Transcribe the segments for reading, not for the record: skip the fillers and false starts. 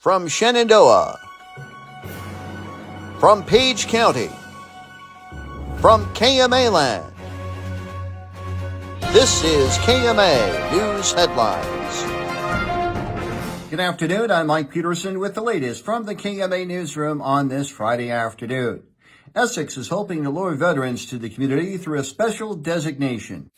From Shenandoah, from Page County, from KMA land, this is KMA News Headlines. Good afternoon, I'm Mike Peterson with the latest from the KMA Newsroom on this Friday afternoon. Essex is hoping to lure veterans to the community through a special designation.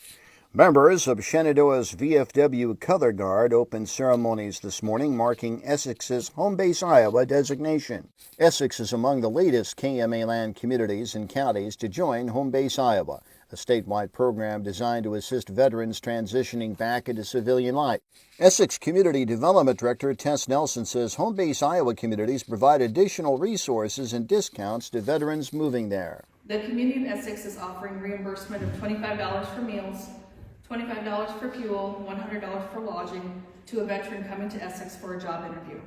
Members of Shenandoah's VFW Color Guard opened ceremonies this morning marking Essex's Home Base Iowa designation. Essex is among the latest KMA land communities and counties to join Home Base Iowa, a statewide program designed to assist veterans transitioning back into civilian life. Essex Community Development Director Tess Nelson says Home Base Iowa communities provide additional resources and discounts to veterans moving there. The community of Essex is offering reimbursement of $25 for meals, $25 for fuel, $100 for lodging to a veteran coming to Essex for a job interview.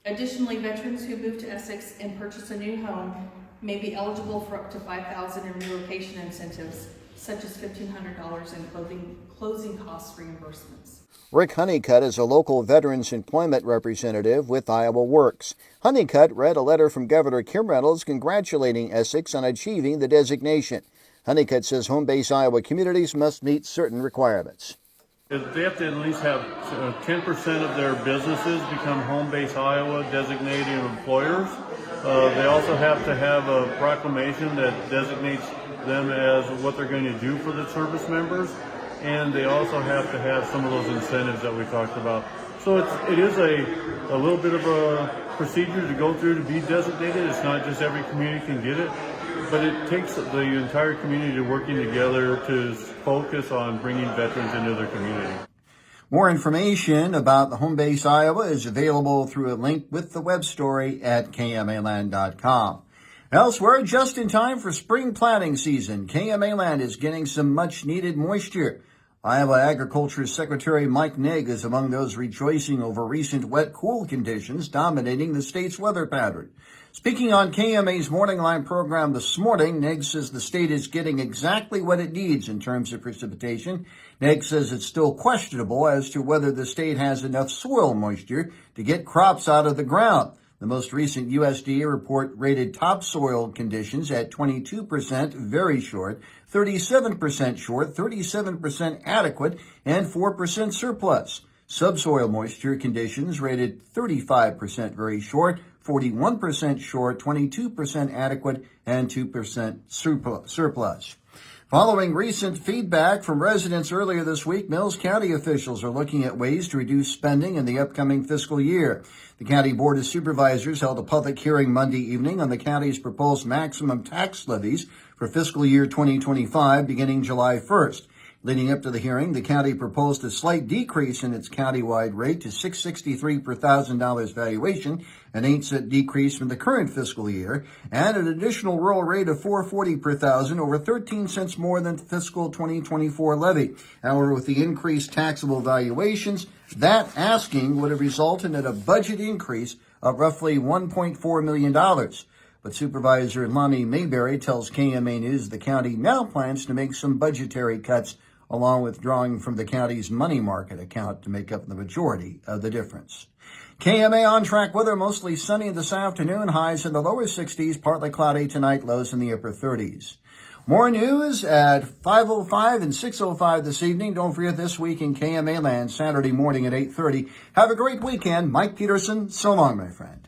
Additionally, veterans who move to Essex and purchase a new home may be eligible for up to $5,000 in relocation incentives, such as $1,500 in closing cost reimbursements. Rick Honeycutt is a local Veterans Employment Representative with Iowa Works. Honeycutt read a letter from Governor Kim Reynolds congratulating Essex on achieving the designation. Honeycutt says Home Base Iowa communities must meet certain requirements. They have to at least have 10% of their businesses become Home Base Iowa designated employers. They also have to have a proclamation that designates them as what they're going to do for the service members. And they also have to have some of those incentives that we talked about. So it is a little bit of a procedure to go through to be designated. It's not just every community can get it. But it takes the entire community working together to focus on bringing veterans into their community. More information about the Home Base Iowa is available through a link with the web story at KMAland.com. Elsewhere, just in time for spring planting season, KMA land is getting some much-needed moisture. Iowa Agriculture Secretary Mike Nigg is among those rejoicing over recent wet, cool conditions dominating the state's weather pattern. Speaking on KMA's Morning Line program this morning, Nigg says the state is getting exactly what it needs in terms of precipitation. Nigg says it's still questionable as to whether the state has enough soil moisture to get crops out of the ground. The most recent USDA report rated topsoil conditions at 22% very short, 37% short, 37% adequate, and 4% surplus. Subsoil moisture conditions rated 35% very short, 41% short, 22% adequate, and 2% surplus. Following recent feedback from residents earlier this week, Mills County officials are looking at ways to reduce spending in the upcoming fiscal year. The County Board of Supervisors held a public hearing Monday evening on the county's proposed maximum tax levies for fiscal year 2025 beginning July 1st. Leading up to the hearing, the county proposed a slight decrease in its countywide rate to $663 per $1,000 valuation, an 8-cent decrease from the current fiscal year, and an additional rural rate of $440 per $1,000, over 13 cents more than fiscal 2024 levy. However, with the increased taxable valuations, that asking would have resulted in a budget increase of roughly $1.4 million. But Supervisor Lonnie Mayberry tells KMA News the county now plans to make some budgetary cuts, along with drawing from the county's money market account to make up the majority of the difference. KMA on-track weather, mostly sunny this afternoon, highs in the lower 60s, partly cloudy tonight, lows in the upper 30s. More news at 5:05 and 6:05 this evening. Don't forget This Week in KMA Land, Saturday morning at 8:30. Have a great weekend. Mike Peterson, so long, my friend.